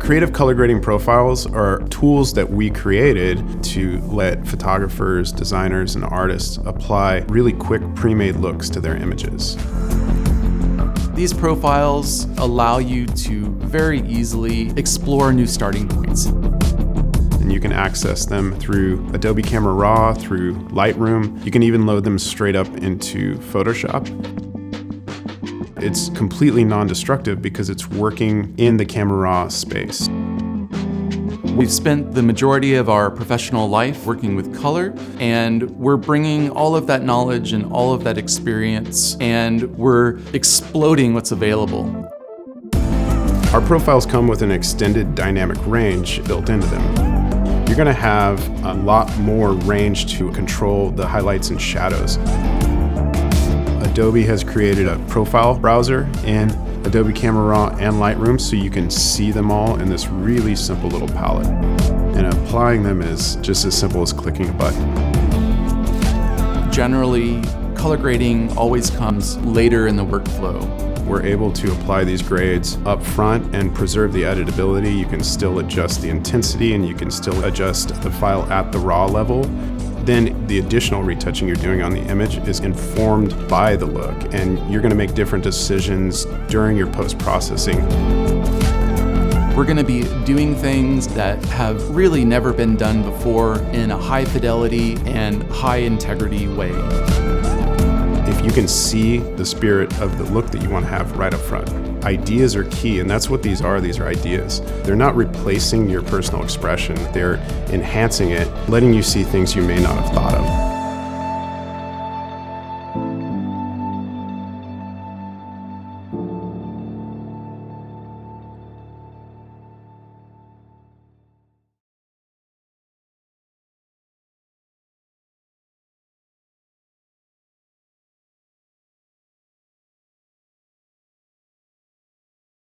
Creative color grading profiles are tools that we created to let photographers, designers, and artists apply really quick pre-made looks to their images. These profiles allow you to very easily explore new starting points. And you can access them through Adobe Camera Raw, through Lightroom. You can even load them straight up into Photoshop. It's completely non-destructive because it's working in the Camera Raw space. We've spent the majority of our professional life working with color, and we're bringing all of that knowledge and all of that experience, and we're exploding what's available. Our profiles come with an extended dynamic range built into them. You're going to have a lot more range to control the highlights and shadows. Adobe has created a profile browser in Adobe Camera Raw and Lightroom so you can see them all in this really simple little palette. And applying them is just as simple as clicking a button. Generally, color grading always comes later in the workflow. We're able to apply these grades up front and preserve the editability. You can still adjust the intensity and you can still adjust the file at the raw level. Then the additional retouching you're doing on the image is informed by the look, and you're going to make different decisions during your post-processing. We're going to be doing things that have really never been done before in a high fidelity and high integrity way. If you can see the spirit of the look that you want to have right up front. Ideas are key, and that's what these are. These are ideas. They're not replacing your personal expression. They're enhancing it, letting you see things you may not have thought of.